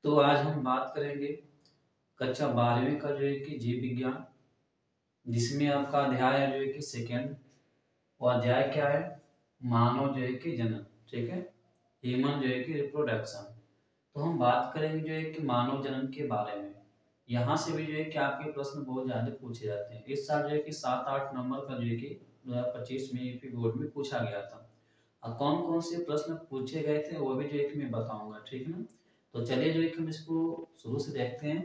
तो आज हम बात करेंगे कक्षा 12वीं का जो है कि जीव विज्ञान, जिसमें आपका अध्याय है जो है कि सेकेंड। वो अध्याय क्या है? मानव जो है कि जनन। ठीक है, ह्यूमन जो है कि रिप्रोडक्शन। तो हम बात करेंगे जो है कि मानव जनन के बारे में। यहाँ से भी जो है कि आपके प्रश्न बहुत ज़्यादा पूछे जाते हैं। इस साल जो है कि 7-8 नंबर का जो है कि 2025 में यूपी बोर्ड में पूछा गया था। अब कौन कौन से प्रश्न पूछे गए थे वो भी जो है कि मैं बताऊंगा। ठीक है ना? तो चलिए जो है कि हम इसको शुरू से देखते हैं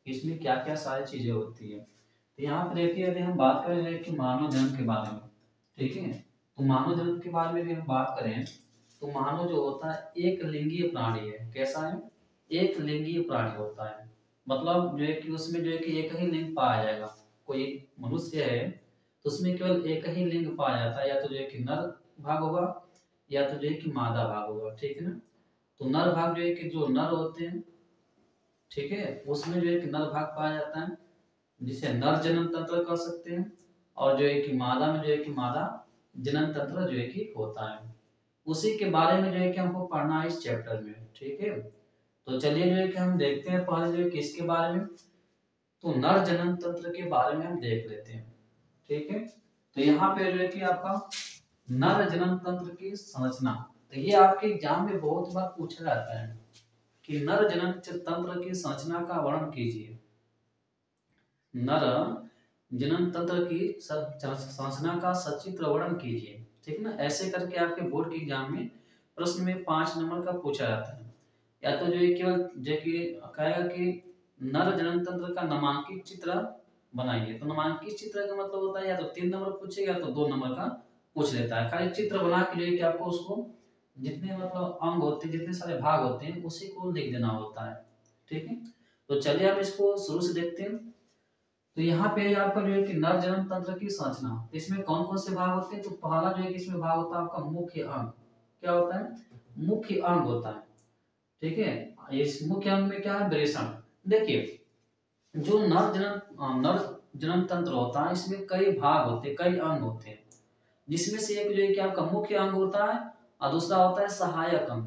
कि इसमें क्या क्या सारी चीज़ें होती है। तो यहाँ पे देखिए, यदि हम बात करें जो है कि मानव जन्म के बारे में, ठीक है, तो मानव जन्म के बारे में यदि हम बात करें तो मानव जो होता है एक लिंगीय प्राणी है। कैसा है? एक लिंगीय प्राणी होता है। मतलब जो है कि उसमें जो है कि एक ही लिंग पाया जाएगा। कोई मनुष्य है तो उसमें केवल एक ही लिंग पाया जाता है, या तो जो है कि नर भाग होगा या तो जो है कि मादा भाग होगा। ठीक है ना? तो नर भाग जो है कि जो नर होते हैं, ठीक है, उसमें जो है कि नर भाग पाया जाता है, जिसे नर जनन तंत्र कह सकते हैं। और जो है कि मादा में जो है कि मादा जनन तंत्र जो है कि होता है। उसी के बारे में जो है कि हमको पढ़ना है इस चैप्टर में। ठीक है, तो चलिए जो है कि हम देखते हैं पहले जो है कि इसके बारे में। तो नर जनन तंत्र के बारे में हम देख लेते हैं। ठीक है, तो यहाँ पे जो है कि आपका नर जनन तंत्र की संरचना, तो ये आपके एग्जाम में बहुत बार पूछा जाता है कि नर जनन तंत्र की संरचना का वर्णन कीजिए। नर जनन तंत्र की संरचना का सचित्र वर्णन कीजिए। ठीक ना? ऐसे करके आपके बोर्ड के एग्जाम में प्रश्न में 5 नंबर का पूछा जाता है। या तो जो है केवल जो कि कहेगा कि नर जनन तंत्र का नामांकित चित्र बनाइए। तो नामांकित चित्र का मतलब होता है या तो 3 नंबर पूछेगा या तो 2 नंबर का पूछ लेता है। खाली चित्र बना के जो है कि आपको उसको जितने मतलब अंग होते हैं, जितने सारे भाग होते हैं, उसी को लिख देना होता है। ठीक है, तो चलिए हम इसको शुरू से देखते हैं। तो यहाँ पे आपका जो है कि नर जनन तंत्र की संरचना, तो इसमें कौन कौन से भाग होते हैं? तो पहला जो है कि इसमें भाग होता है आपका मुख्य अंग। क्या होता है? मुख्य अंग होता है। ठीक है, इस मुख्य अंग में क्या है? वृषण। देखिए, जो नर जनन तंत्र होता है, इसमें कई भाग होते हैं, कई अंग होते हैं, जिसमें से एक जो है कि आपका मुख्य अंग होता है और दूसरा होता है सहायक अंग।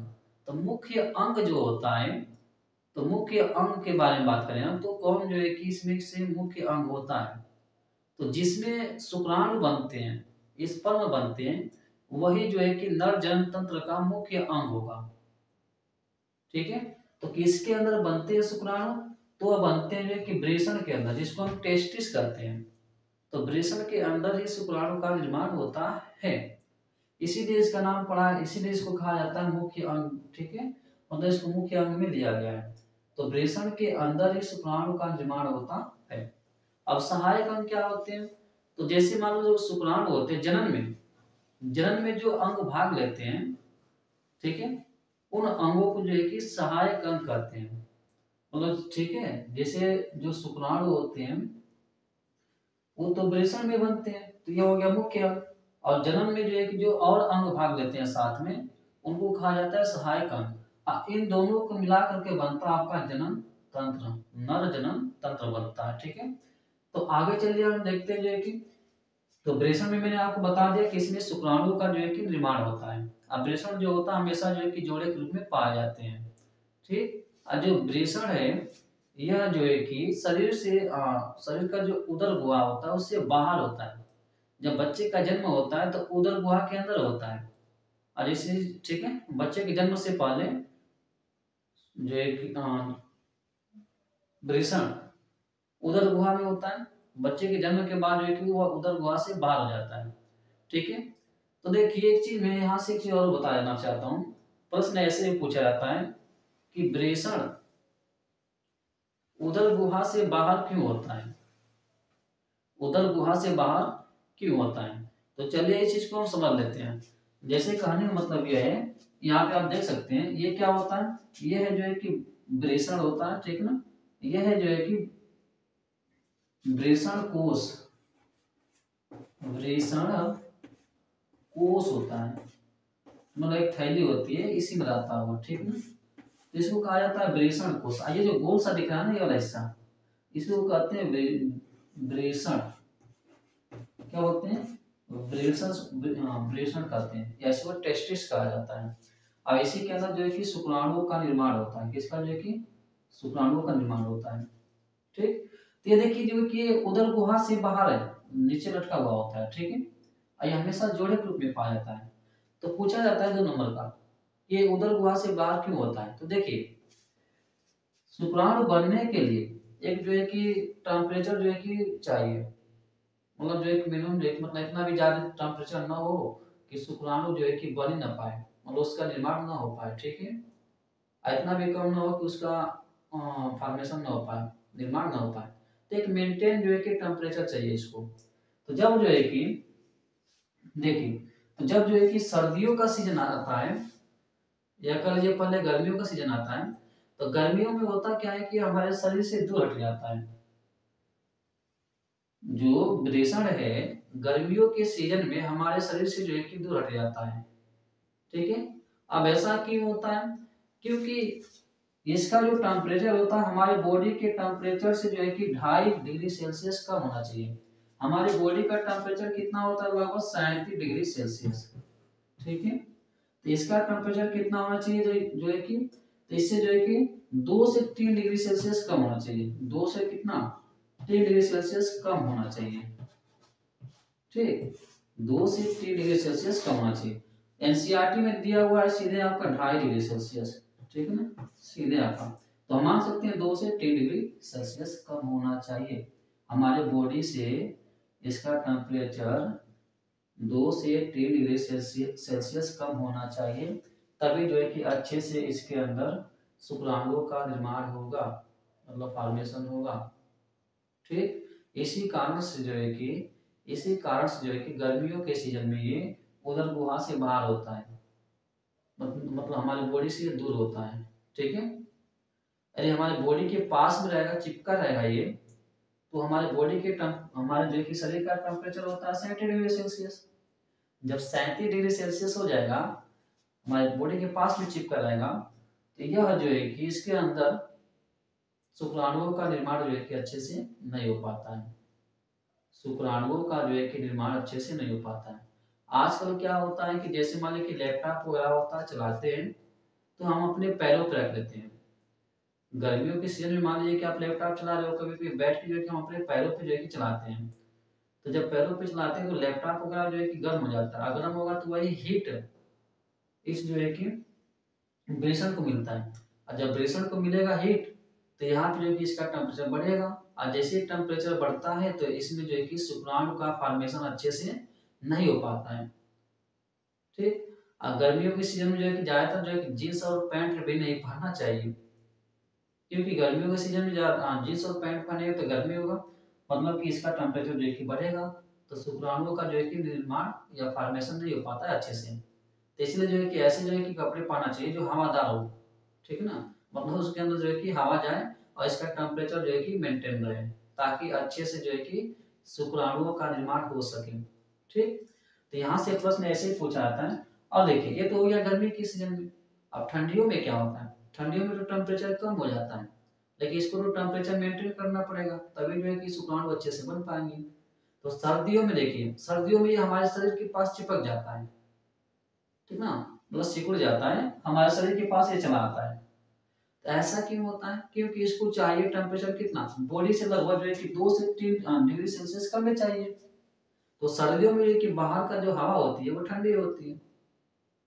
तो मुख्य अंग जो होता है, तो मुख्य अंग के बारे में बात करें हम, तो कौन जो है कि इसमें से मुख्य अंग होता है, तो जिसमें शुक्राणु बनते हैं, स्पर्म बनते हैं, वही जो है कि नर जनन तंत्र का मुख्य अंग होगा। ठीक है, तो किसके अंदर बनते हैं शुक्राणु? तो वह बनते हैं जो है कि वृषण के अंदर, जिसको हम टेस्टिस कहते हैं। तो वृषण के अंदर ही शुक्राणु का निर्माण होता है। इसीलिए इसका नाम पड़ा है, इसीलिए इसको कहा जाता है मुख्य अंग। ठीक है, मतलब इसको मुख्य अंग में दिया गया है। तो वृषण के अंदर ही शुक्राणु का निर्माण होता है। अब सहायक अंग क्या होते हैं? तो जैसे मान लो जो शुक्राणु होते हैं जनन में जो अंग भाग लेते हैं, ठीक है, उन अंगों को जो है कि सहायक अंग कहते हैं। मतलब ठीक है, जैसे जो शुक्राणु होते हैं वो तो वृषण में बनते हैं, तो ये हो गया मुख्य अंग। और जनन में जो है कि जो और अंग भाग लेते हैं साथ में, उनको कहा जाता है सहायक अंग। इन दोनों को मिला करके बनता है आपका जनन तंत्र, नर जनन तंत्र बनता है। ठीक है, तो आगे चलिए हम देखते हैं जो है कि, तो वृषण में मैंने आपको बता दिया कि इसमें शुक्राणु का जो है कि निर्माण होता है। अब वृषण जो होता है हमेशा जो है कि जोड़े के रूप में पाए जाते हैं। ठीक, और जो वृषण है यह जो है कि शरीर का जो उदर गुहा होता है उससे बाहर होता है। जब बच्चे का जन्म होता है तो उदर गुहा के अंदर होता है। और इसे, ठीक है, बच्चे के जन्म से पहले जो है कि वृषण उदर गुहा में होता है। बच्चे के जन्म के बाद जो है कि वह उदर गुहा से बाहर हो जाता है। ठीक है, तो देखिए एक चीज मैं यहाँ से एक चीज और बता देना चाहता हूँ। प्रश्न ऐसे ही पूछा जाता है कि वृषण उदर गुहा से बाहर क्यों होता है? उदर गुहा से बाहर क्यों होता है? तो चलिए इस चीज को हम समझ लेते हैं। जैसे कहने का मतलब यह है, यहाँ पे आप देख सकते हैं ये क्या होता है, ये है जो है कि वृषण होता है। ठीक ना? यह है जो है कि वृषण कोश, वृषण कोश होता है, मतलब एक थैली होती है, इसी में रहता है वो। ठीक ना? तो इसको कहा जाता है वृषण कोश। ये जो गोल सा दिख रहा है ना, ये वाला हिस्सा, इसको कहते हैं वृषण। क्या होते हैं? वृषण कहते हैं, या इसको टेस्टिस कहा जाता है। और इसी के अंदर जो है कि शुक्राणुओं का निर्माण होता है। किसका? जो है कि शुक्राणुओं का निर्माण होता है। ठीक, तो ये देखिए जो कि उदर गुहा से बाहर है, नीचे लटका हुआ होता है। ठीक है, और ये हमेशा जोड़े के रूप में पाया जाता है। तो पूछा जाता है 2 नंबर का, ये उदर गुहा से बाहर क्यों होता है। तो देखिए शुक्राणु बनने के लिए एक जो है कि टेम्परेचर जो है कि चाहिए, मतलब जो एक मिनिमम जो मतलब इतना भी ज्यादा टेम्परेचर ना हो कि शुक्राणु जो है कि बन ही ना पाए, मतलब उसका निर्माण ना हो पाए। ठीक है, इतना भी कम ना हो कि उसका फॉर्मेशन ना हो पाए, निर्माण ना हो पाए। तो एक मेंटेन जो है कि टेम्परेचर चाहिए इसको। तो जब जो है कि देखिए, तो जब जो है कि सर्दियों का सीजन आता है, या कह लीजिए पहले गर्मियों का सीजन आता है, तो गर्मियों में होता क्या है कि हमारे शरीर से दूर हट जाता है। जो वृषण है गर्मियों के सीजन में हमारे शरीर से जो है कि दूर हट जाता है। ठीक है, अब ऐसा क्यों होता है, क्योंकि इसका जो टेम्परेचर होता है हमारे बॉडी के टेम्परेचर से जो है कि 2.5 डिग्री सेल्सियस कम होना चाहिए। हमारे बॉडी का टेम्परेचर कितना होता है, लगभग 37 डिग्री सेल्सियस। ठीक है, तो इसका टेम्परेचर कितना होना चाहिए, जो है कि तो इससे जो है कि 2 से 3 डिग्री सेल्सियस कम होना चाहिए। 2 से कितना, 3 डिग्री सेल्सियस कम होना चाहिए। ठीक, 2 से 3 डिग्री सेल्सियस कम होना चाहिए। एनसीईआरटी में दिया हुआ है सीधे आपका 2.5 डिग्री सेल्सियस। ठीक है ना, सीधे आपका। तो हम मान सकते हैं 2 से 3 डिग्री सेल्सियस कम होना चाहिए हमारे बॉडी से। इसका टेम्परेचर 2 से 3 डिग्री सेल्सियस कम होना चाहिए, तभी जो है कि अच्छे से इसके अंदर शुक्राणुओं का निर्माण होगा, मतलब फॉर्मेशन होगा। ठीक, इसी कारण से जो है कि गर्मियों के सीजन में ये उदर गुहा से बाहर होता है, मतलब हमारी बॉडी से दूर होता है। ठीक है, अरे हमारे बॉडी के पास में रहेगा, चिपका रहेगा ये, तो हमारे बॉडी के हमारे जो है कि शरीर का टेम्परेचर होता है 37 डिग्री सेल्सियस। जब 37 डिग्री सेल्सियस हो जाएगा, हमारे बॉडी के पास में चिपका रहेगा, तो यह जो है कि इसके अंदर शुक्राणुओं का निर्माण जो है कि अच्छे से नहीं हो पाता है। शुक्राणुओं का जो है कि निर्माण अच्छे से नहीं हो पाता है। आजकल क्या होता है कि जैसे मान लीजिए कि लैपटॉप वगैरह होता है, चलाते हैं तो हम अपने पैरों पर रख लेते हैं। गर्मियों के सीजन में मान लीजिए कि आप लैपटॉप चला रहे हो, कभी कभी बैठ के जो है कि हम अपने पैरों पे जो है कि चलाते हैं। तो जब पैरों पे चलाते हैं तो लैपटॉप वगैरह जो है कि गर्म हो जाता है। गर्म होगा तो वही हीट इस जो है कि वृषण को मिलता है, और जब वृषण को मिलेगा हीट, तो यहाँ पे जो है कि इसका टेम्परेचर बढ़ेगा, और जैसे टेम्परेचर बढ़ता है तो इसमें जो है कि शुक्राणु का फॉर्मेशन अच्छे से नहीं हो पाता है। ठीक, और गर्मियों के सीजन में जो है कि ज्यादातर जो है कि जींस और पैंट भी नहीं पहनना चाहिए, क्योंकि गर्मियों के सीजन में जींस और पैंट पहनेगा तो गर्मी होगा, मतलब कि इसका टेम्परेचर जो है कि बढ़ेगा, तो शुक्राणुओं का जो है कि निर्माण या फॉर्मेशन नहीं हो पाता है अच्छे से। तो इसलिए जो है कि ऐसे जो है कि कपड़े पहनना चाहिए जो हवादार हो। ठीक है ना, मतलब उसके अंदर जो है कि हवा जाए और इसका टेम्परेचर जो है कि मेंटेन रहे, ताकि अच्छे से जो है कि शुक्राणुओं का निर्माण हो सके। ठीक, तो यहाँ से प्रश्न ऐसे ही पूछा जाता है। और देखिए ये तो हो गया गर्मी के सीजन में। अब ठंडियों में क्या होता है, ठंडियों में तो टेम्परेचर कम हो जाता है, लेकिन इसको तो टेम्परेचर मेंटेन करना पड़ेगा, तभी जो है कि शुक्राणु अच्छे से बन पाएंगे। तो सर्दियों में देखिए, सर्दियों में ये हमारे शरीर के पास चिपक जाता है। ठीक ना, मतलब सिकुड़ जाता है, हमारे शरीर के पास ये चला आता है। तो ऐसा क्यों होता है, क्योंकि इसको चाहिए टेम्परेचर कितना, बॉडी से लगभग जो है कि 2 से 3 डिग्री सेल्सियस कम में चाहिए। तो सर्दियों में कि बाहर का जो हवा होती है वो ठंडी होती है,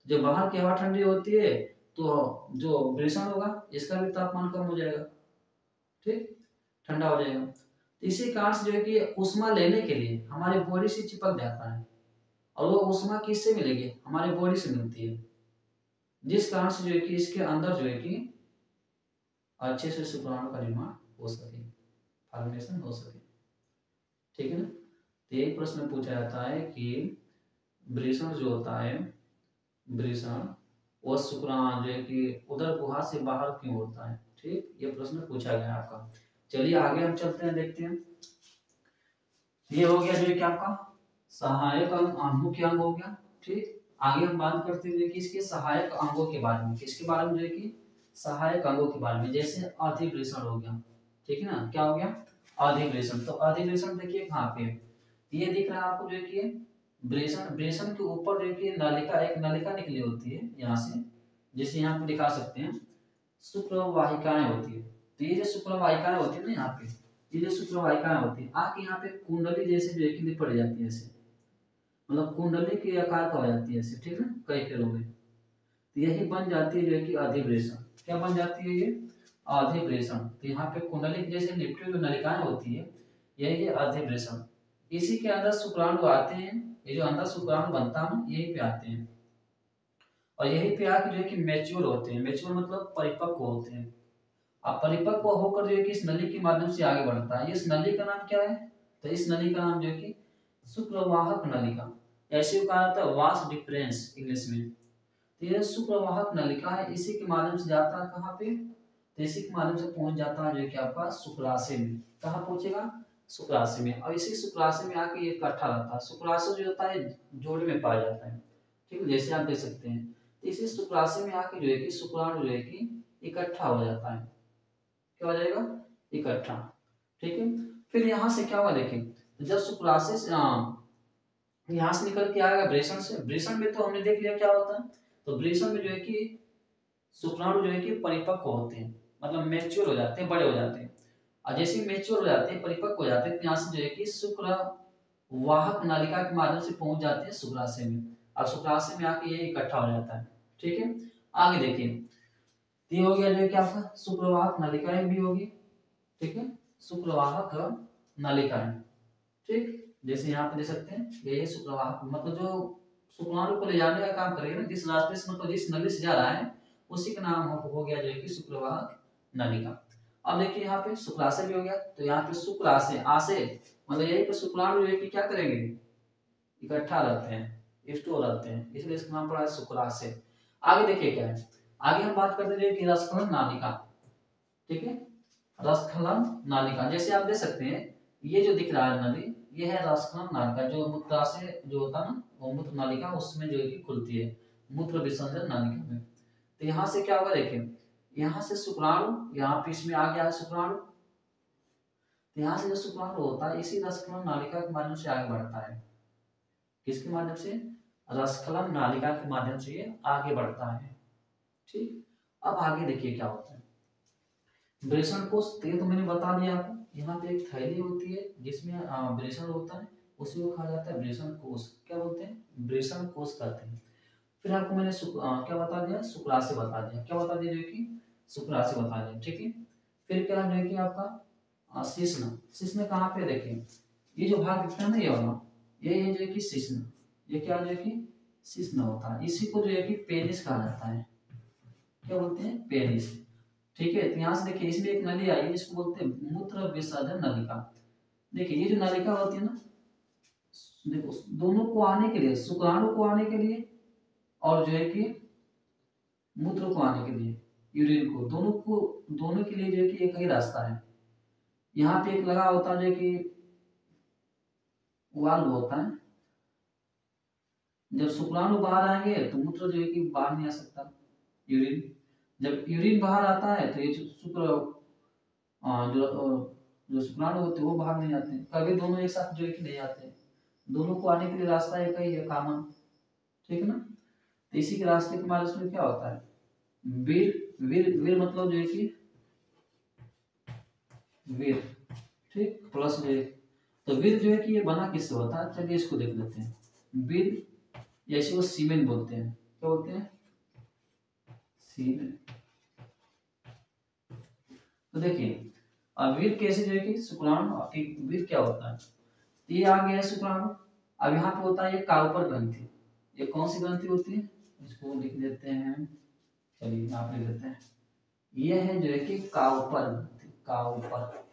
जब बाहर की हवा ठंडी होती है तो जो वृषण होगा इसका भी तापमान कम हो जाएगा। ठीक, ठंडा हो जाएगा। तो इसी कारण से जो है कि उष्मा लेने के लिए हमारे बॉडी से चिपक जाता है, और वो उष्मा किससे मिलेगी, हमारे बॉडी से मिलती है, जिस कारण से जो है कि इसके अंदर जो है कि अच्छे से शुक्राणु का निर्माण हो सके, फॉर्मेशन हो सके। ठीक है ना, तो एक प्रश्न पूछा जाता है कि वृषण जो होता है, वृषण वो शुक्राणु जो है कि उदर गुहा से बाहर क्यों होता है। ठीक, ये प्रश्न पूछा गया आपका। चलिए आगे हम चलते हैं, देखते हैं। ये हो गया जो है कि आपका सहायक अंग, मुख्य अंग हो गया। ठीक, आगे हम बात करते हैं कि इसके सहायक अंगों के बारे में, किसके बारे में, जो है कि सहायक अंगों के बारे में, जैसे अधिवृषण हो गया। ठीक है ना, क्या हो गया, अधिवृषण। तो अधिवृषण देखिए कहाँ पे है? ये दिख रहा है आपको, जो है कि वृषण, वृषण के ऊपर जो है कि नलिका, एक नलिका निकली होती है यहाँ से, जैसे यहाँ पे दिखा सकते हैं, शुक्र वाहिकाएं होती है। तो ये जो शुक्रवाहिकाएं होती है ना यहाँ पे, ये जो शुक्रवाहिकाएं होती है आके यहाँ पे कुंडली जैसे जो है कि लिपट जाती है ऐसे, मतलब कुंडली के आकार का हो जाती है ऐसे, ठीक है, कई फेरों में। तो यही बन जाती है जो है कि अधिवृषण। क्या बन जाती है ये? अधिवृषण। तो यहाँ पे कुंडली की जैसे लिपटी हुई नलिकाएं होती है, यही है अधिवृषण। इसी के अंदर शुक्राणु आते हैं, ये जो अंदर शुक्राणु बनता है यही पे आते हैं, और यही पे आके जो है कि मैच्योर होते हैं। मैच्योर मतलब परिपक्व होते हैं। अब परिपक्व होकर जो है कि इस नली के माध्यम से आगे बढ़ता है। इस नली का नाम क्या है? तो इस नली का नाम जो है कि शुक्रवाहक नलिका, ऐसे कहा जाता है वास डिफरेंस इंग्लिश में। तो ये शुक्रवाहक नलिका है, इसी के माध्यम से जाता है कहाँ पे? तो इसी के माध्यम से पहुंच जाता है जो है कि आपका शुक्राशय में। कहाँ पहुंचेगा? शुक्राशय में। और इसी शुक्राशय में आके ये इकट्ठा रहता है। शुक्राशय जो होता है जोड़े में पाया जाता है, ठीक है, जैसे आप देख सकते हैं। तो इसी शुक्राशय में आके जो है कि शुक्राणु जो है कि इकट्ठा हो जाता है। क्या हो जाएगा? इकट्ठा, ठीक है। फिर यहाँ से क्या हुआ देखें, तो जब शुक्राशय से यहाँ से निकल के आएगा वृषण से। वृषण में तो हमने देख लिया क्या होता है। तो वृषण में जो है कि शुक्राणु जो है कि परिपक्व होते हैं, मतलब मैच्योर हो जाते हैं, बड़े हो जाते हैं। और जैसे मैच्योर हो जाते हैं, परिपक्व हो जाते हैं, तो यहाँ से जो है कि शुक्र वाहक नालिका के माध्यम से पहुंच जाते हैं शुक्राशय में। और शुक्राशय में आके ये इकट्ठा हो जाता है, ठीक है। आगे देखिए, ये हो गया जो है कि आपका शुक्रवाहक नलिकाएं भी होगी, ठीक है, शुक्रवाहक नलिकाएं, ठीक। जैसे यहाँ पे देख सकते हैं, ये शुक्रवाहक मतलब जो शुक्राणु को ले जाने का काम करेगा ना, जिस रास्ते से मतलब जिस नली से जा रहा है उसी का नाम हो गया जो है कि शुक्रवाहक नलिका। अब देखिए यहाँ पे शुक्राशय भी हो गया, तो यहाँ पे शुक्राशय आशय मतलब यही पे शुक्राणु जो है कि क्या करेंगे, इकट्ठा रहते हैं, स्टोर रहते हैं, इसलिए इसका नाम पड़ा है शुक्राशय। आगे देखिए क्या है, आगे हम बात करते हैं कि रसखलन नालिका, ठीक है, रसखलन नालिका। जैसे आप देख सकते हैं ये जो दिख रहा है नली, ये है रसखलन नालिका, जो मूत्राशय जो होता है ना, वो मूत्र नालिका उसमें जो है कि खुलती है, मूत्र विसर्जन नालिका में। तो यहाँ से क्या होगा देखिए, यहाँ से शुक्राणु यहाँ पे इसमें आ गया है शुक्राणु, तो यहाँ से जो शुक्राणु होता है इसी रसखलन नालिका के माध्यम से आगे बढ़ता है। किसके माध्यम से? रसखलन नालिका के माध्यम से ये आगे बढ़ता है, ठीक। अब आगे देखिए क्या होता है, वृषण कोश, तो मैंने बता दिया आपको। यहाँ पे एक थैली होती है जिसमें वृषण होता है, उसी को कहा जाता है वृषण कोश। क्या बोलते हैं? वृषण कोश कहते हैं। फिर आपको मैंने क्या बता दिया? शुक्राशय बता दिया। क्या बता दिया? जो कि शुक्राशय बता दिया, ठीक है। फिर क्या जो है कि आपका शिश्न। शिश्न कहाँ पे देखें, ये जो भाग दिखता है ना ये वाला, ये है जो है कि शिश्न। ये क्या जो है कि शिश्न होता है, इसी को जो है कि पेनिस कहा जाता है। क्या बोलते हैं? पेनिस, ठीक है। तो यहाँ से देखिए इसमें एक नली आई है जिसको बोलते हैं मूत्र विसर्जन नलिका। देखिए ये जो नलिका होती है ना, देखो दोनों को आने के लिए, शुक्राणु को आने के लिए और जो है कि मूत्र को आने के लिए, यूरिन को, दोनों के लिए जो है कि एक ही रास्ता है। यहाँ पे एक लगा होता है जो कि वाल्व होता है, जब शुक्राणु बाहर आएंगे तो मूत्र जो है कि बाहर नहीं आ सकता, यूरिन। जब यूरिन बाहर आता है तो ये जो शुक्र जो शुक्राणु होते हैं वो बाहर नहीं आते, कभी दोनों एक साथ जो है कि नहीं आते, दोनों को आने के लिए रास्ता एक ही है, कॉमन, ठीक है ना। तो इसी के रास्ते के माध्यम से क्या होता है, वीर वीर वीर मतलब जो है कि वीर, ठीक, प्लस जो है, तो वीर जो है कि ये बना किससे होता है, चलिए इसको देख लेते हैं। वीर जैसे वो सीमेन बोलते हैं, क्या बोलते हैं? सीमेन। तो देखिए अब वीर कैसे जो है कि शुक्राणु, वीर क्या होता है, ये आ गया है शुक्राणु। अब यहाँ पे होता है ये काउपर ग्रंथि। ये कौन सी ग्रंथि होती है, इसको लिख देते हैं, चलिए आप लिख देते हैं। ये है जो है कि काउपर ग्रंथि, काउपर,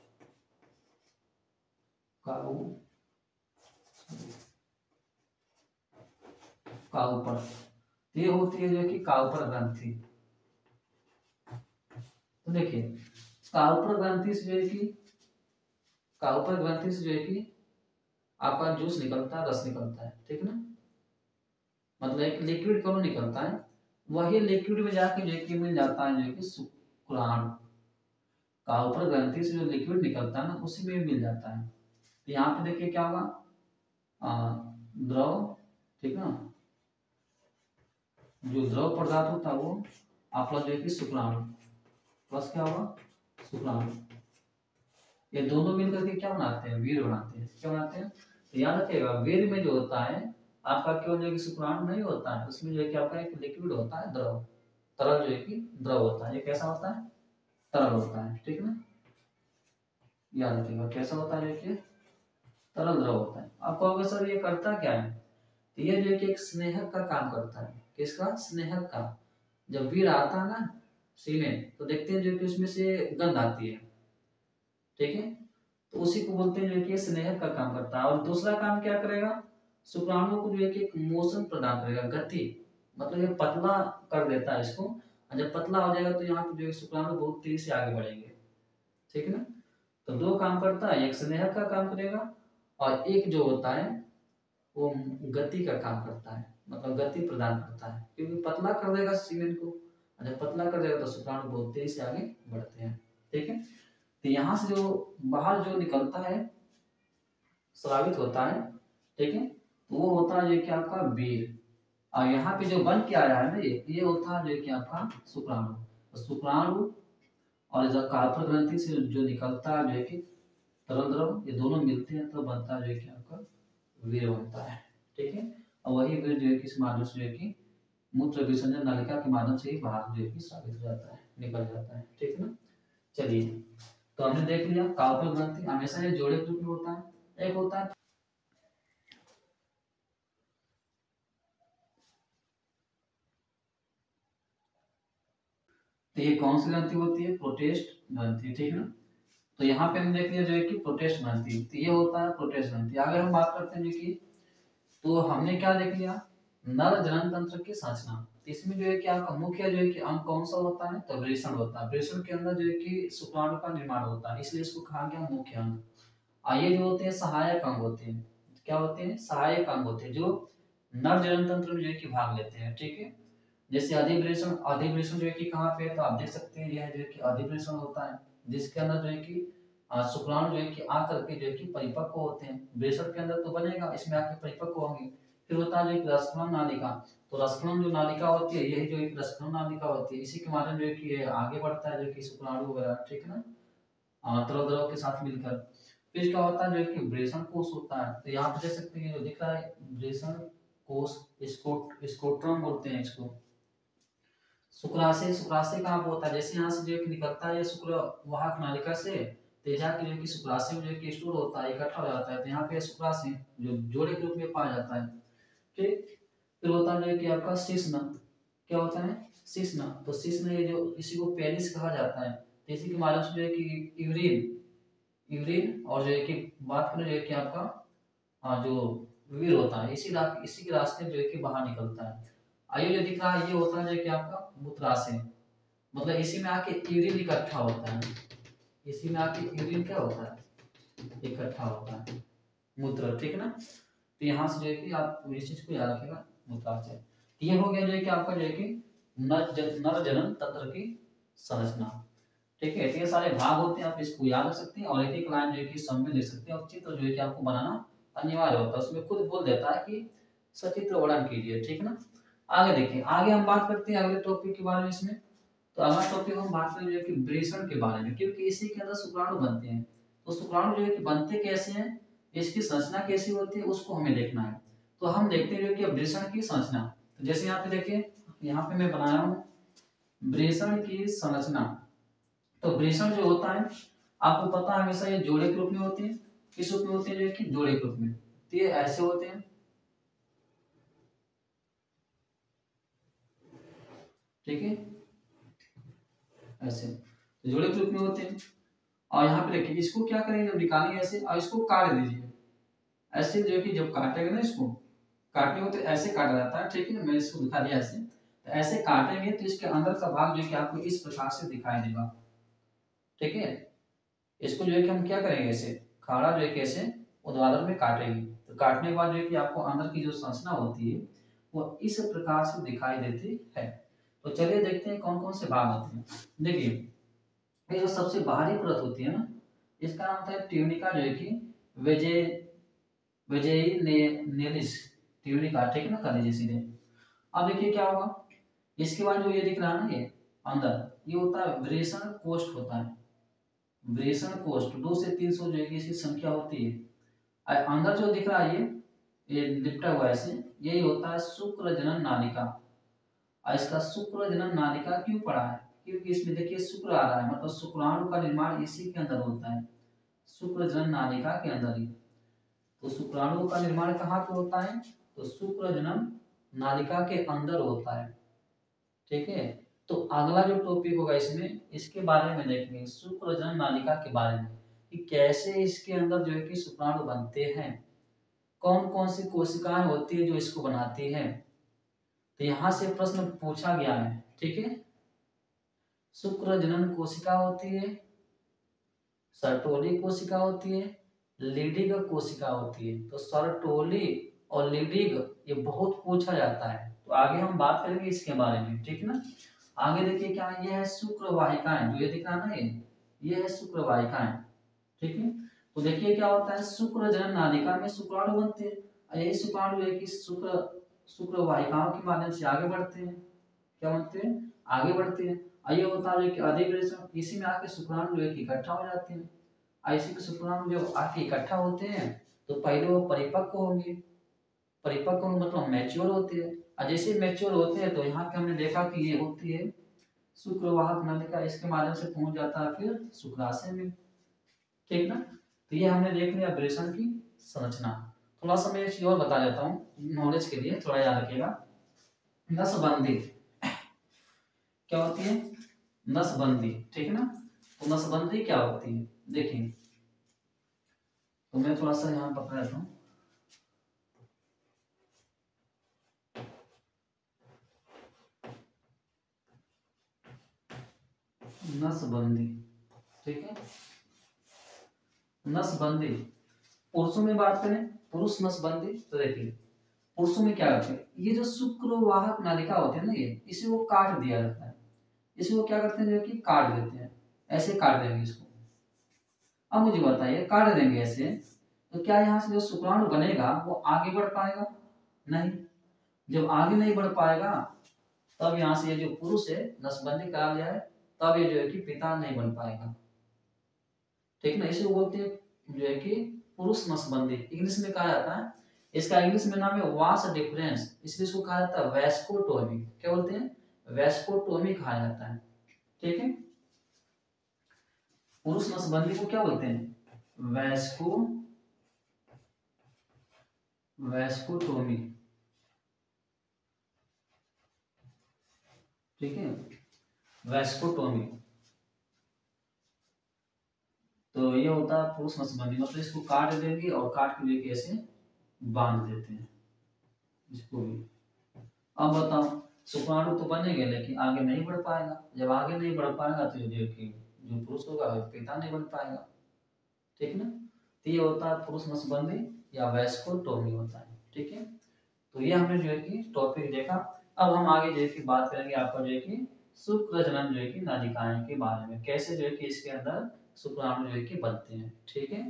काउ काउपर, ये होती है जो है कि काउपर ग्रंथि। तो देखिए काउपर ग्रंथि से जो है कि, काउपर ग्रंथि से जो है कि आपका जूस निकलता है, रस निकलता है, ठीक है ना, मतलब एक लिक्विड कलर निकलता है, वही लिक्विड में जाके जो है कि मिल जाता है जो है कि शुक्राणु। काउपर ग्रंथि से जो लिक्विड निकलता है ना उसी में मिल जाता है। तो यहाँ पे देखिए क्या होगा, द्रव, ठीक ना, जो द्रव पदार्थ होता है वो प्लस जो है कि शुक्राणु, प्लस क्या होगा, शुक्राणु, ये दोनों मिलकर के क्या बनाते हैं, वीर बनाते हैं। क्या बनाते हैं, तो याद रखिएगा वीर में जो होता है आपका केवल जो है कि शुक्राणु नहीं होता है, उसमें जो है कि आपका एक लिक्विड होता है, द्रव, तरल जो है कि द्रव होता है। ये कैसा होता है, तरल होता है, ठीक है ना, याद रखिएगा कैसा होता है, देखिए तरल द्रव होता है। आपको अगर सर ये करता क्या है, तो ये जो है कि एक स्नेहक का काम करता है। किसका, स्नेहक का। जब वीर आता है ना सीमेंट, तो देखते हैं जो कि उसमें से गंध आती है, ठीक है, तो उसी को बोलते हैं जो कि स्नेहक का काम करता है। और दूसरा काम क्या करेगा, शुक्राणु को जो है कि एक मोशन प्रदान करेगा, गति, मतलब ये पतला कर देता है इसको। और जब पतला हो जाएगा तो यहाँ पे जो है शुक्राणु बहुत तेजी से आगे बढ़ेंगे, ठीक है ना। तो दो काम करता है, एक स्नेहक का काम करेगा और एक जो होता है वो गति का काम करता है, मतलब गति प्रदान करता है, क्योंकि पतला कर देगा सीमेंट को। और जब पतला कर देगा तो शुक्राणु बहुत तेजी से आगे बढ़ते हैं, ठीक है। तो यहाँ से जो बाहर जो निकलता है, स्रावित होता है, ठीक है, तो वो होता है जो कि आपका वीर। और यहाँ पे जो बन के आया है ना, ये होता है जो कि आपका शुक्राणु। तो शुक्राणु और जो कार्पर ग्रंथि से जो निकलता है जो है कि तरल द्रव, ये दोनों मिलते हैं तो बनता है जो है कि आपका वीर बनता है, ठीक है। और वही वीर जो है कि इस माध्यम से जो है कि मूत्र विसर्जन नलिका के माध्यम से ही बाहर जो है कि स्रावित हो जाता है, निकल जाता है, ठीक है ना। चलिए, तो हमने देख लिया कार्पर ग्रंथि हमेशा ये जोड़े के रूप में होता है, एक होता है। तो ये कौन सी ग्रंथि होती है, प्रोटेस्ट ग्रंथि, ठीक है ना। तो यहाँ पे हम देख लिया जो है कि प्रोटेस्ट ग्रंथि, तो ये होता है प्रोटेस्ट ग्रंथि। अगर हम बात करते हैं जो कि, तो हमने क्या देख लिया, नर जनन तंत्र की संरचना। तो इसमें जो है कि आपका मुख्य जो है कि अंग कौन सा होता है, तो वृषण होता है। वृषण के अंदर जो है कि शुक्राणु का निर्माण होता है, इसलिए इसको कहा गया मुख्य अंग। और ये जो होते हैं सहायक अंग होते हैं। क्या होते हैं, सहायक अंग होते हैं, जो नर जनन तंत्र में जो है कि भाग लेते हैं, ठीक है। जैसे अधिवृषण, अधिवृषण जो है कि कहाँ पे है, तो आप देख सकते हैं यह जो है कि अधिवृषण होता है, जिसके अंदर जो है कि शुक्राणु जो है कि आकर के जो है कि परिपक्व होते हैं। वृषण के अंदर तो बनेगा, इसमें आके परिपक्व होंगे। फिर होता है जो एक रसक्रम नालिका। तो रसक्रम जो नालिका होती है, यही जो एक रसक्रम नालिका होती है, इसी के माध्यम जो है कि ये आगे बढ़ता है जो कि शुक्राणु वगैरह, ठीक है ना, तरल द्रव के साथ मिलकर। फिर क्या होता है जो कि वृषण कोष होता है। तो यहाँ पे देख सकते हैं जो दिख रहा है वृषण कोष, इसको स्कोट्रम बोलते हैं इसको। शुक्राशय, शुक्राशय कहाँ पे होता है, जैसे यहाँ से जो एक निकलता है शुक्र वाहक नालिका से, तो जाके जो कि शुक्राशय में जो कि स्टोर होता है, इकट्ठा हो जाता है। तो यहाँ पे शुक्राशय जो जोड़े के रूप में पाया जाता है, ठीक। फिर होता है जो कि आपका शिश्न, क्या होता है, शिश्न। तो शिश्न ये जो, इसी को पेनिस कहा जाता है। तो इसी के माध्यम से जो है कि यूरिन, यूरिन और जो है कि बात करें जो है कि आपका जो वीर होता है, इसी के रास्ते जो है कि बाहर निकलता है। आयु जो दिख रहा है ये होता है जो कि आपका मूत्राशय, मतलब इसी में आके यूरिन इकट्ठा होता है, इसी में आके यूरिन क्या होता है, इकट्ठा होता है, मूत्र, ठीक है ना। तो यहाँ से जो है कि आप इस चीज को याद रखेगा, मूत्राशय। ये हो गया जो है कि आपका जो है कि नर जनन तंत्र की संरचना, ठीक है। तो ये सारे भाग होते हैं, आप इसको याद रख सकते हैं। और एक एक लाइन जो है कि सब में लिख सकते हैं। और चित्र जो है कि आपको बनाना अनिवार्य होता है, उसमें खुद बोल देता है कि सचित्र वर्णन कीजिए, ठीक है ना। आगे देखिए, आगे हम बात करते हैं अगले टॉपिक के बारे में इसमें। तो अगला टॉपिक हम बात करेंगे कि वृषण के बारे में, क्योंकि इसी के अंदर शुक्राणु बनते हैं। तो शुक्राणु जो है कि बनते कैसे हैं, इसकी संरचना कैसी होती है, उसको हमें देखना है। तो हम देखते हैं कि वृषण की संरचना। तो जैसे यहाँ पे देखिए, यहाँ पे मैं बनाया हूँ वृषण की संरचना। तो वृषण जो होता है, आपको पता है हमेशा ये जोड़े के रूप में होते हैं। किस रूप में होते हैं, जो कि जोड़े के रूप में। तो ये ऐसे होते हैं, ठीक है, ऐसे तो जोड़े के रूप में होते हैं। और यहाँ पे देखिए, इसको क्या करेंगे, जब निकालेंगे ऐसे और इसको काट दीजिए ऐसे, जो कि जब काटेंगे ना, इसको काटने को तो ऐसे काटा जाता है, ठीक है। मैं इसको दिखा दिया ऐसे, तो ऐसे काटेंगे तो इसके अंदर का भाग जो कि आपको इस प्रकार से दिखाई देगा, ठीक है। इसको जो है कि हम क्या करेंगे, ऐसे खाड़ा जो है कि ऐसे ऊर्ध्वाधर में काटेंगे। तो काटने के बाद जो है कि आपको अंदर की जो संरचना होती है वो इस प्रकार से दिखाई देती है। तो चलिए देखते हैं कौन कौन से भाग होते हैं। देखिए, ये जो सबसे बाहरी परत होती है ना, इसका नाम होता है ट्यूनिका, जो है कि वेजे वेजेई ने नेलिस ट्यूनिका, ठीक है ना, कर लीजिए सीधे। अब देखिए क्या होगा, इसके बाद जो ये दिख रहा है ना, ये अंदर ये होता है वृषण कोष्ठ होता है, वृषण कोष्ठ 2 से 300 जो है कि इसकी संख्या होती है। अंदर जो दिख रहा है ये लिपटा हुआ है ऐसे, यही होता है शुक्र जनन नालिका। और इसका शुक्र जनन नालिका क्यों पड़ा है, क्योंकि इसमें देखिए शुक्र आ रहा है, मतलब शुक्राणु का निर्माण इसी के अंदर होता है, शुक्र जनन नालिका के अंदर ही। तो शुक्राणु का निर्माण कहाँ पे होता है, तो शुक्र जनन नालिका के अंदर होता है। ठीक है, तो अगला जो टॉपिक होगा इसमें, इसके बारे में देखेंगे, शुक्र जनन नालिका के बारे में, कि कैसे इसके अंदर जो है कि शुक्राणु बनते हैं, कौन कौन सी कोशिकाएं होती है जो इसको बनाती है। तो यहां से प्रश्न पूछा गया है। ठीक है, शुक्र जनन कोशिका होती है, सर्टोली कोशिका होती है, लीडिग कोशिका होती है। तो सर्टोली और लीडिग ये बहुत पूछा जाता है, तो आगे हम बात करेंगे इसके बारे में। ठीक है ना, आगे देखिए क्या है, ये है शुक्र वाहिकाएं, जो ये दिख रहा है ना, ये है शुक्र वाहिकाएं। ठीक है, तो देखिए क्या होता है, शुक्र जनन नालिका में शुक्राणु बनते हैं, और यही शुक्राणु है कि शुक्र वाहिकाओं के माध्यम से आगे बढ़ते हैं, क्या बनते हैं, आगे बढ़ते हैं। और ये होता है कि अधिवेशन, इसी में आके शुक्राणु जो है कि इकट्ठा हो जाते हैं। ऐसे के शुक्राणु जब आके इकट्ठा होते हैं तो पहले वो परिपक्व होंगे, परिपक्व मतलब मैच्योर होते हैं, और जैसे मैच्योर होते हैं तो यहाँ पे हमने देखा कि ये होती है शुक्रवाहक नलिका, इसके माध्यम से पहुंच जाता है फिर शुक्राशय में। ठीक ना, तो ये हमने देख लिया वृषण की संरचना। थोड़ा सा मैं एक चीज और बता देता हूँ नॉलेज के लिए, थोड़ा याद रखिएगा। नसबंदी क्या होती है, नसबंदी। ठीक है ना, तो नसबंदी क्या होती है देखिए, तो मैं थोड़ा सा यहाँ बता देता हूँ। नसबंदी, ठीक है, नसबंदी पुरुषों में बात करें, पुरुष नसबंदी, तो देखिए पुरुषों में क्या करते हैं, ये जो शुक्रवाहक नालिका होती है ना, ये इसे वो काट दिया जाता है, इसे वो क्या करते हैं, जो कि काट देते हैं, ऐसे काट देंगे इसको। अब मुझे बताइए, काट देंगे ऐसे तो क्या यहाँ से जो शुक्राणु बनेगा वो आगे बढ़ पाएगा, नहीं। जब आगे नहीं बढ़ पाएगा तब यहाँ से ये जो पुरुष है नसबंदी करा लिया है, तब ये जो है कि पिता नहीं बन पाएगा। ठीक ना, इसे बोलते हैं जो है कि पुरुष नसबंदी, इंग्लिश में कहा जाता है, इसका इंग्लिश में नाम है वास डिफरेंस, इसलिए इसको कहा जाता है वैस्कोटोमी। क्या बोलते हैं, वैस्कोटोमी कहा जाता है। ठीक है, पुरुष नसबंदी को क्या बोलते हैं, वैस्कोटोमी। ठीक है, वैस्कोटोमी, तो ये होता है पुरुष नसबंदी, मतलब इसको काट देंगे और काट के लेके ऐसे बांध देते हैं इसको भी। अब बताओ, शुक्राणु तो बनेंगे लेकिन आगे नहीं बढ़ पाएगा, जब आगे नहीं बढ़ पाएगा तो जो कि जो पुरुष होगा वो पिता नहीं बन पाएगा। ठीक ना, तो ये होता है पुरुष नसबंदी या वैस्कोटोमी होता है। ठीक है, तो ये हमने जो है कि टॉपिक देखा। अब हम आगे जो है कि बात करेंगे आपका जो है कि शुक्र जनन जो है कि नालिकाएं के बारे में, कैसे जो है कि इसके अंदर शुक्राणु जो है कि बनते हैं। ठीक है,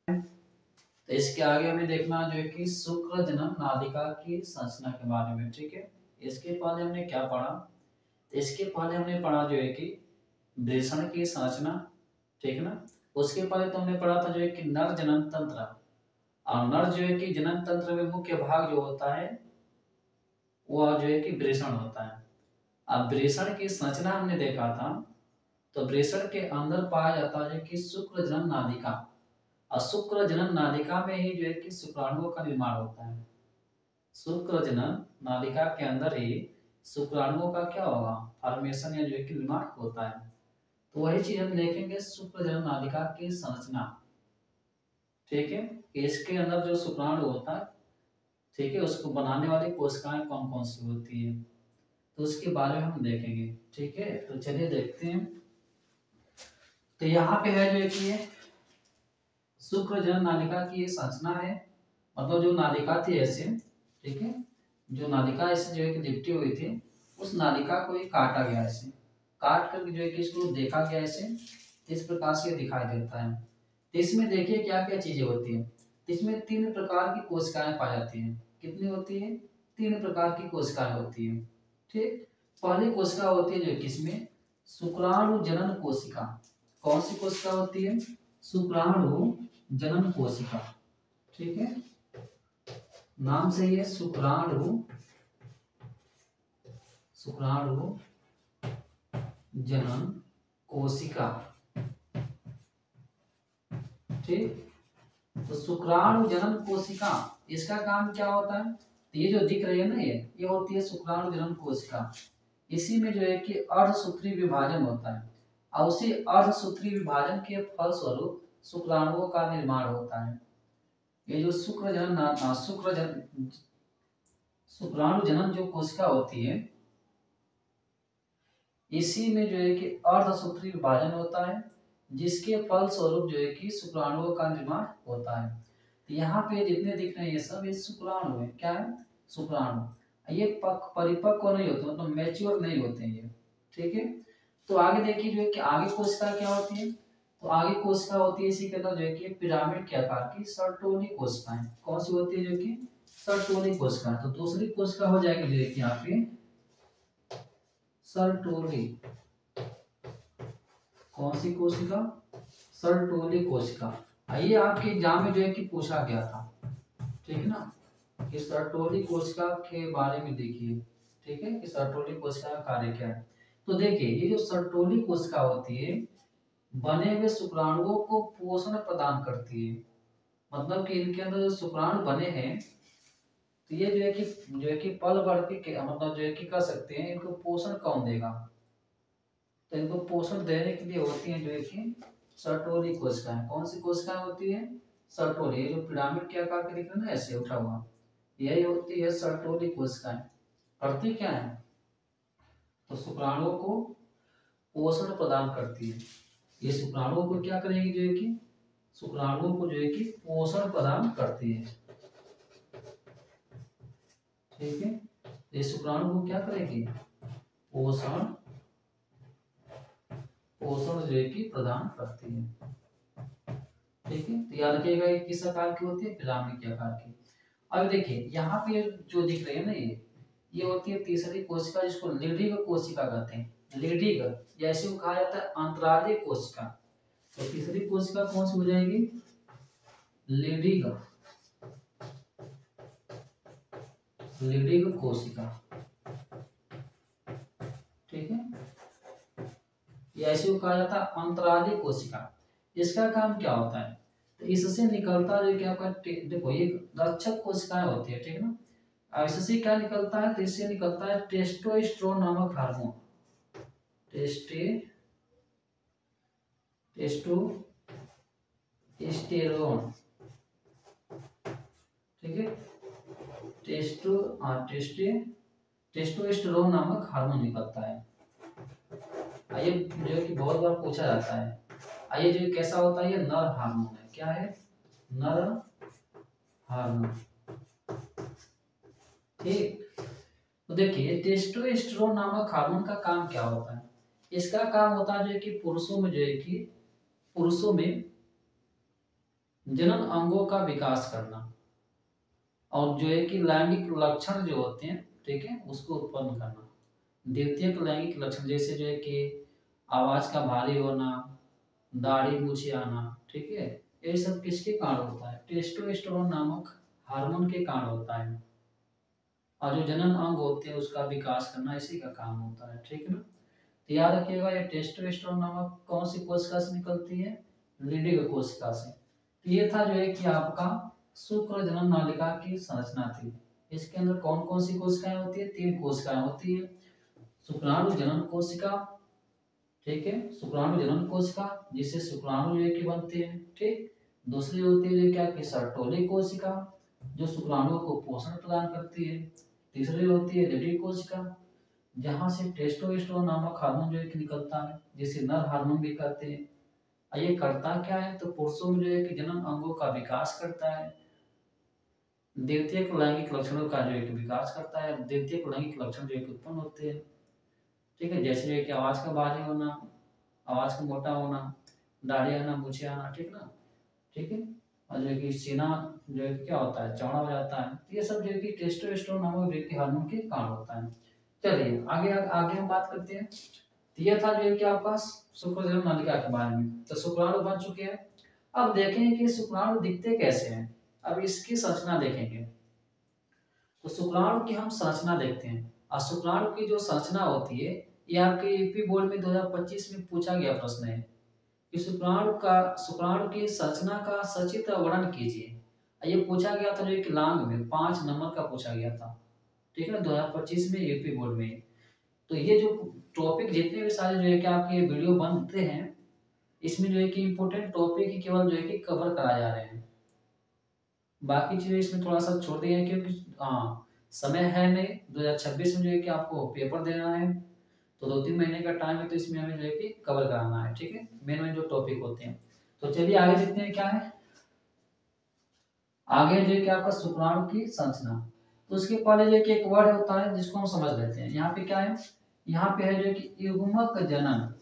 तो इसके आगे हमें देखना जो है कि शुक्र जनन नालिका की संरचना के बारे में। ठीक है, इसके पहले हमने क्या पढ़ा, इसके पहले हमने पढ़ा जो है कि वृषण की संरचना। ठीक है ना, उसके पहले तो हमने पढ़ा था जो है कि नर जनन तंत्र, और नर जो है कि जनन तंत्र में मुख्य भाग जो होता है वह जो है कि वृषण होता है। अब वृषण की संरचना हमने देखा था, तो वृषण के अंदर पाया जाता है कि शुक्र जनन नालिका, और शुक्र जनन नालिका में ही जो है कि शुक्राणुओं का निर्माण होता है। शुक्र जनन नालिका के अंदर ही शुक्राणुओं का क्या होगा, फॉर्मेशन या जो है कि निर्माण होता है। तो वही चीज हम देखेंगे शुक्र जनन नालिका की संरचना। ठीक है, इसके अंदर जो शुक्राणु होता है, ठीक है, उसको बनाने वाली कोशिकाएं कौन कौन सी होती है, तो उसके बारे में हम देखेंगे। ठीक है, तो चलिए देखते हैं। तो यहाँ पे है जो है कि ये शुक्र जनन नालिका की ये संरचना है, मतलब जो नालिका थी ऐसे, ठीक है, जो नालिका ऐसे जो है कि लिपटी हुई थी, उस नालिका को ये काटा गया, ऐसे काट करके जो है कि इसको देखा गया, ऐसे इस प्रकार से दिखाई देता है। तो इसमें देखिए क्या क्या चीजें होती है, तो इसमें 3 प्रकार की कोशिकाएं पाई जाती हैं। कितनी होती है, 3 प्रकार की कोशिकाएं होती है। ठीक, पहली कोशिका होती है जो किसमें, शुक्राणु जनन कोशिका। कौन सी कोशिका होती है? शुक्राणु जनन कोशिका। ठीक है, नाम से ही है शुक्राणु जनन कोशिका। ठीक, तो शुक्राणु जनन कोशिका, इसका काम क्या होता है? तो ये जो दिख रही है ना, ये होती है शुक्राणु जनन कोशिका। इसी में जो है कि अर्धसूत्री विभाजन होता है और उसी अर्धसूत्री विभाजन के फलस्वरूप शुक्राणुओं का निर्माण होता है। ये जो शुक्राणु जनन जो कोशिका होती है, इसी में जो है कि अर्धसूत्री विभाजन होता है, जिसके फलस्वरूप जो है कि शुक्राणुओं का निर्माण होता है। तो यहाँ पे जितने दिख रहे हैं ये सब ये शुक्राणु है। क्या है? शुक्राणु। ये परिपक्व नहीं होते, मतलब मैच्योर नहीं होते हैं ये। ठीक है, तो आगे देखिए जो है कि आगे कोशिका क्या होती है? तो आगे कोशिका होती है इसी के अंदर जो है कि पिरामिड के आकार की सर्टोली कोशिकाएं। कौन सी होती है? जो कि सर्टोली कोशिका। तो दूसरी कोशिका हो जाएगी जो है कि यहाँ पे सर्टोली। कौन सी कोशिका? सर्टोली कोशिका। ये आपके एग्जाम में जो है कि पूछा गया था। ठीक है ना, कि सर्टोली कोशिका के बारे में देखिए। ठीक है, कि सर्टोली कोशिका का कार्य क्या है। तो देखिए, ये जो सर्टोली कोशिका होती है, बने हुए शुक्राणुओं को पोषण प्रदान करती है। मतलब कि इनके अंदर जो शुक्राणु बने हैं, तो ये जो है कि पल बढ़ के मतलब जो है कि कर सकते हैं, इनको पोषण कौन देगा? तो इनको पोषण देने के लिए होती है जो है कि सर्टोली कोशिकाएं। कौन सी कोशिकाएं होती है? सर्टोली। जो पिरामिड के आकार के दिख रहे हैं ना, ऐसे उठा हुआ, यही होती है सर्टोली कोशिकाएं। करती क्या है? तो शुक्राणुओं को पोषण प्रदान करती है। ये शुक्राणुओं को क्या करेगी? जो है कि शुक्राणुओं को जो है कि पोषण प्रदान करती है। ठीक है, ये शुक्राणु को क्या करेगी? पोषण जो है कि प्रदान करती है। ठीक है, तो याद रखिएगा ये किस आकार की होती है? पिरामिड के आकार की। अब देखिए यहाँ पे जो दिख रही है ना, ये होती है तीसरी कोशिका, जिसको लीडिंग कोशिका कहते हैं। लीडिंग, जैसे वो कहा जाता है अंतराली कोशिका। तो तीसरी कोशिका कौन सी हो जाएगी? लीडिंग कोशिका। ठीक है, ये ऐसे कहा जाता है अंतराली कोशिका। इसका काम क्या होता है? तो इससे निकलता जो क्या होता है, देखो ये रक्षक कोशिकाएं होती है। ठीक है ना, अब इससे क्या निकलता है? तो इससे निकलता है टेस्टोस्टेरोन नामक हार्मोन। टेस्टोस्टेरोन। ठीक है, टेस्टोस्टेरोन नामक हार्मोन निकलता है। ये जो है कि बहुत बार पूछा जाता है। ये जो कैसा होता है? ये नर हार्मोन है। क्या है? नर हार्मोन। ठीक, तो देखिए टेस्टोस्टेरोन नामक हार्मोन का काम क्या होता है? इसका काम होता है जो है कि पुरुषों में जनन अंगों का विकास करना और जो है कि लैंगिक लक्षण जो होते हैं, ठीक है, उसको उत्पन्न करना। द्वितीयक लैंगिक लक्षण जैसे जो है कि आवाज का भारी होना, दाढ़ी मूछे आना। ठीक है, ये सब किसके कारण होता है? टेस्टोस्टेरोन नामक हार्मोन के कारण होता है। और जो जनन अंग होते हैं उसका विकास करना इसी का काम होता है। ठीक है ना, तो याद रखिएगा ये टेस्टोस्टेरोन नामक कौन सी कोशिका से निकलती है? लीडिंग कोशिका से। तो ये था जो है कि आपका शुक्र जनन नालिका की संरचना थी। इसके अंदर कौन कौन सी कोशिकाएं होती है? 3 कोशिकाएं होती है। शुक्राणु जनन कोशिका, ठीक है, शुक्राणु जनन कोशिका जिससे शुक्राणु जो है कि बनते हैं। ठीक, दूसरी होती है जो क्या कि सर्टोली कोशिका, जो शुक्राणुओं को पोषण प्रदान करती है। तीसरी होती है लीडिंग कोशिका, जहां से टेस्टोस्टेरोन नामक हार्मोन जो है कि निकलता है, जिसे नर हार्मोन भी कहते हैं। ये करता क्या है? तो पुरुषों में जो है कि जनन अंगों का विकास करता है, द्वितीयक लैंगिक लक्षणों का जो है कि विकास करता है, द्वितीयक लैंगिक लक्षण जो है कि उत्पन्न होते हैं। ठीक है, जैसे जो है कि आवाज का भारी होना, आवाज का मोटा होना, दाढ़ी आना, मूछें आना। ठीक ना, ठीक है, और जो है कि सीना जो है कि क्या होता है? चौड़ा हो जाता है। तो ये सब जो है कि टेस्टोस्टेरोन नामक व्यक्ति हार्मोन के कारण होता है। चलिए आगे आगे हम बात करते हैं। तो ये था जो है कि आपका शुक्रजनन नलिका के बारे में। तो शुक्राणु बन चुके हैं। अब देखेंगे कि शुक्राणु दिखते कैसे हैं। अब इसकी संरचना देखेंगे। तो शुक्राणु की हम संरचना देखते हैं। और शुक्राणु की जो संरचना होती है, ये आपके यूपी बोर्ड में 2025 में पूछा गया प्रश्न है कि शुक्राणु की संरचना का सचित्र वर्णन कीजिए। ये पूछा गया था जो एक लांग में 5 नंबर का पूछा गया था, ठीक है ना, 2025 में यूपी बोर्ड में। तो ये जो टॉपिक जितने भी सारे जो है कि आपके वीडियो बनते हैं, इसमें जो है कि इम्पोर्टेंट टॉपिक ही केवल जो है कि कवर कराए जा रहे हैं। बाकी चीजें इसमें थोड़ा सा छोड़ दिए हैं क्योंकि समय है नहीं। 2026 में जो है कि आपको पेपर देना है, तो 2-3 महीने का टाइम है, तो इसमें हमें जो है कि कवर कराना है, ठीक है, मेन मेन जो टॉपिक होते हैं। तो चलिए आगे देखते हैं क्या है। आगे जो है कि आपका शुक्राणु की संरचना। तो उसके पहले जो है कि एक वर्ड होता है जिसको हम समझ लेते हैं। यहाँ पे क्या है, यहाँ पे है जो है कि युग्मक जनन।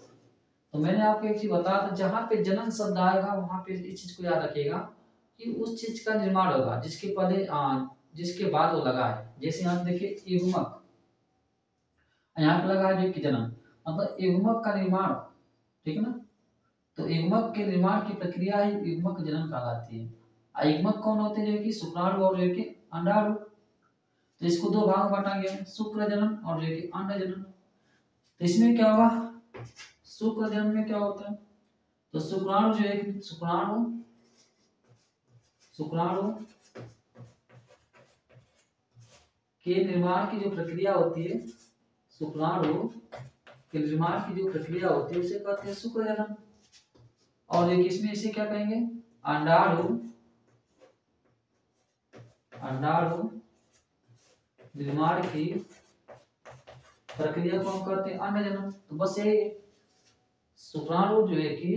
तो मैंने आपको एक चीज बताया था, जहाँ पे जनन शब्द आएगा वहां पे इस चीज को याद रखिएगा कि उस चीज का निर्माण होगा जिसके पहले जिसके बाद वो लगा है। जैसे यहाँ पे देखिए युग्मक, यहाँ पे लगा है जो कि जनन, मतलब युग्मक का निर्माण, ठीक है ना। तो युग्मक के निर्माण की प्रक्रिया ही युग्मक जनन कहलाती है। युग्मक कौन होते हैं, जो कि शुक्राणु और जो कि अंडाणु। तो इसको दो भाग में बांटा गया है, शुक्र जनन और जो कि अंड जनन। तो इसमें क्या होगा, शुक्र जनन में क्या होता है, तो शुक्राणु जो है कि शुक्राणु के निर्माण की जो प्रक्रिया होती है, शुक्राणु के निर्माण की जो प्रक्रिया होती है उसे कहते हैं शुक्र जनन। और एक इसमें इसे क्या कहेंगे, अंडाणु निर्माण की प्रक्रिया को हम कहते हैं अंड जनन। तो बस यही शुक्राणु जो है कि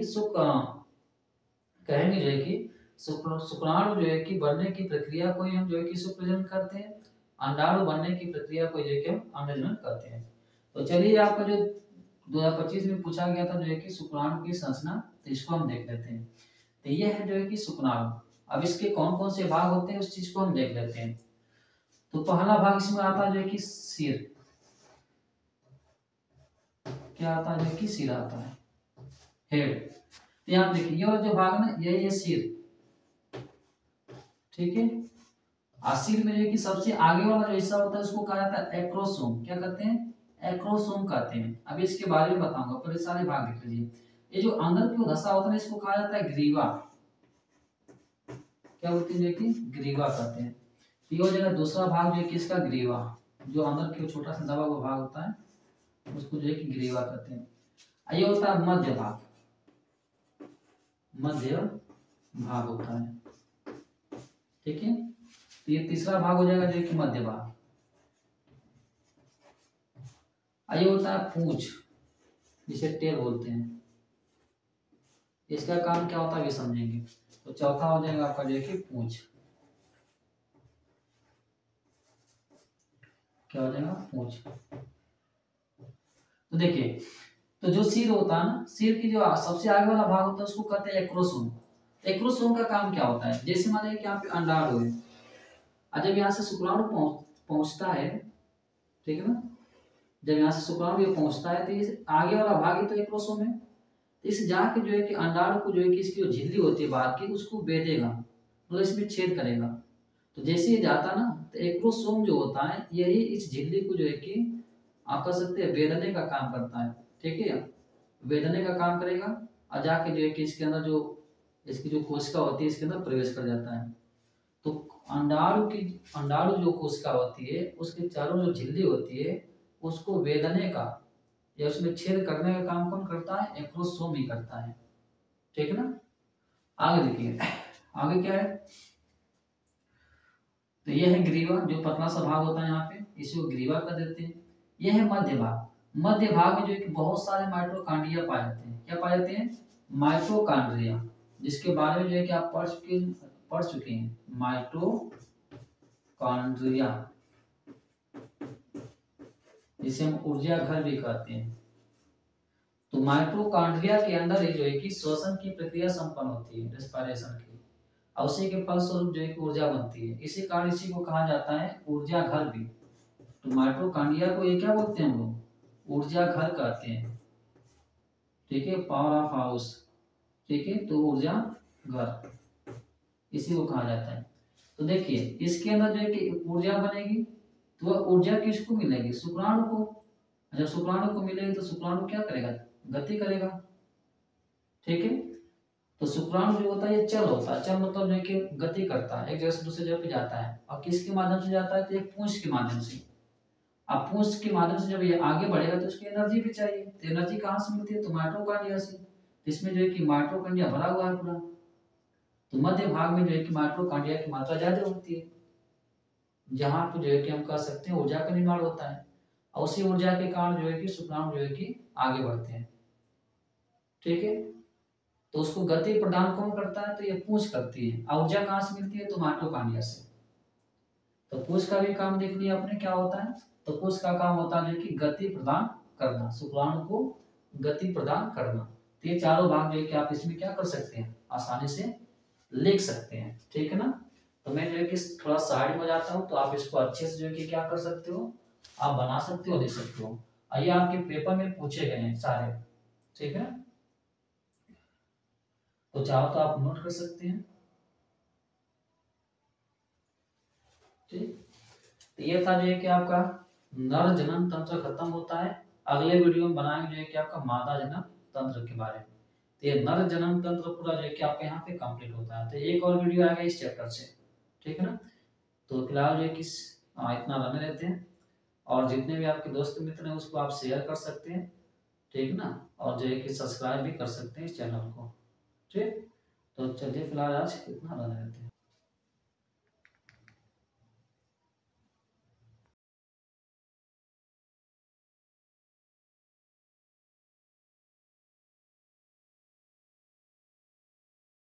कहेंगे जो है कि शुक्राणु जो है कि बनने की प्रक्रिया को ही हम जो है कि शुक्रजनन करते हैं, अंडाणु बनने की प्रक्रिया को जो है कि हम अंडजनन करते हैं। तो चलिए आपका जो 2025 में पूछा गया था जो है कि शुक्राणु की संरचना, तो इसको हम देख लेते हैं। तो ये है जो है कि शुक्राणु। अब इसके कौन कौन से भाग होते हैं उस चीज को हम देख लेते हैं। तो पहला भाग इसमें आता है जो है कि सिर। क्या आता है, जो कि सिर आता है, हेड। तो यहाँ देखिए ये वाला जो भाग ना, ये सिर, ठीक है। सिर में जो कि सबसे आगे वाला जो हिस्सा होता है उसको कहा जाता है एक्रोसोम। क्या कहते हैं, एक्रोसोम कहते हैं। अभी इसके बारे में बताऊंगा, पहले सारे भाग देख लीजिए। ये जो अंदर की दशा होता है इसको कहा जाता है ग्रीवा। क्या बोलते हैं, कि ग्रीवा कहते हैं। तो ये हो जाएगा दूसरा भाग जो है कि इसका ग्रीवा, जो अंदर की छोटा सा दबा हुआ भाग होता है उसको जो है कि ग्रीवा कहते हैं। ये होता है मध्य भाग, मध्य भाग होता है, ठीक है। तो ये तीसरा भाग हो जाएगा जो कि मध्य भाग। ये होता है पूंछ, जिसे टेल बोलते हैं। इसका काम क्या होता है ये समझेंगे। तो चौथा हो जाएगा आपका जो कि पूंछ। क्या हो जाएगा, पूंछ। तो देखिए, तो जो सिर होता है ना, सिर की जो सबसे आगे वाला भाग होता है उसको कहते हैं एक्रोसोम। एक्रोसोम का काम क्या होता है, जैसे मान लीजिए कि यहाँ पे अंडाणु है, और जब यहाँ से शुक्राणु पहुंचता है, ठीक है ना, जब यहाँ से शुक्राणु ये पहुंचता है तो ये आगे वाला भाग ही तो एक्रोसोम है। तो इस जाके जो है कि अंडाणु को जो है कि इसकी जो झिल्ली होती है बाहर की उसको बेधेगा, मतलब इसमें छेद करेगा। तो जैसे ये जाता ना, तो एक्रोसोम जो होता है यही इस झिल्ली को जो है कि आप कह सकते हैं बेधने का काम करता है, ठीक है। वेदने का काम करेगा और जाके जो है कि इसके अंदर जो इसकी जो कोशिका होती है इसके अंदर प्रवेश कर जाता है। तो अंडाणु जो कोशिका होती है उसके चारों जो झिल्ली होती है उसको वेदने का या उसमें छेद करने का काम कौन करता है, एक्रोसोम ही करता है, ठीक है ना। आगे देखिए, आगे क्या है, तो यह है ग्रीवा, जो पतला सा भाग होता है यहाँ पे, इसी को ग्रीवा कर देते हैं। यह है मध्य भाग। मध्य भाग में जो है कि बहुत सारे माइटोकांड्रिया पाए जाते हैं। क्या पाए जाते हैं, माइटोकांड्रिया, जिसके बारे में जो है कि आप पढ़ चुके हैं, माइटोकांड्रिया, जिसे हम ऊर्जा घर भी कहते हैं। तो माइटोकांड्रिया के अंदर ही जो है कि श्वसन की प्रक्रिया संपन्न होती है, रेस्पिरेशन की, और उसी के फलस्वरूप जो है कि ऊर्जा बनती है। इसी कारण इसी को कहा जाता है ऊर्जा घर भी। तो माइटोकांड्रिया को ये क्या बोलते हैं हम लोग, ऊर्जा घर कहते हैं। ठीक है, पावर ऑफ हाउस, ठीक है, तो ऊर्जा घर इसी को कहा जाता है। तो देखिए इसके अंदर जो है कि ऊर्जा बनेगी, तो वह ऊर्जा किसको मिलेगी, शुक्राणु को। जब शुक्राणु को मिलेगी तो शुक्राणु क्या करेगा, गति करेगा, ठीक है। तो शुक्राणु जो होता है ये चल होता है, चल मतलब जो है कि गति करता है, एक जगह से दूसरी जगह पे जाता है। और किसके माध्यम से जाता है, तो एक पूंछ के माध्यम से। अब पूंछ के माध्यम से जब ये आगे बढ़ेगा तो उसकी एनर्जी भी चाहिए, तो एनर्जी कहाँ से मिलती है, तो माइटोकॉन्ड्रिया से। तो इसमें जो है कि माइटोकॉन्ड्रिया भरा हुआ है पूरा, तो मध्य भाग में जो है कि माइटोकॉन्ड्रिया की मात्रा ज्यादा होती है, जहां पे जो है कि हम कह सकते हैं ऊर्जा का निर्माण होता है। और उसी ऊर्जा के कारण जो है कि शुक्राणु जो है कि आगे बढ़ते हैं, ठीक है। तो उसको गति प्रदान कौन करता है, तो ये पूंछ करती है। और ऊर्जा कहाँ से मिलती है, तो माइटोकॉन्ड्रिया से। तो पूंछ का भी काम देख लिया आपने क्या होता है, तो पूंछ का काम होता है कि गति प्रदान करना, शुक्राणु को गति प्रदान करना। तो ये चारों भाग जो है कि आप इसमें क्या कर सकते हैं, आसानी से लिख सकते हैं, ठीक है ना। तो मैं जो है कि थोड़ा साइड में जाता हूँ, तो आप इसको अच्छे से जो है कि क्या कर सकते हो, आप बना सकते हो, लिख सकते हो। ये आपके पेपर में पूछे गए हैं सारे, ठीक है। तो चाहो तो आप नोट कर सकते हैं, ठीक। तो ये था जो है कि आपका नर जनन तंत्र खत्म होता है। अगले वीडियो में बनाएंगे जो है कि आपका मादा जनन तंत्र के बारे में। तो ये नर जनन तंत्र पूरा जो है कि आपके यहाँ पे कंप्लीट होता है। तो एक और वीडियो आएगा इस चैप्टर से, ठीक है ना। तो फिलहाल जो है कि इतना रहने देते हैं। और जितने भी आपके दोस्त मित्र हैं उसको आप शेयर कर सकते हैं, ठीक है ना। और जो है कि सब्सक्राइब भी कर सकते हैं इस चैनल को, ठीक। तो चलिए फिलहाल आज इतना रहने देते हैं।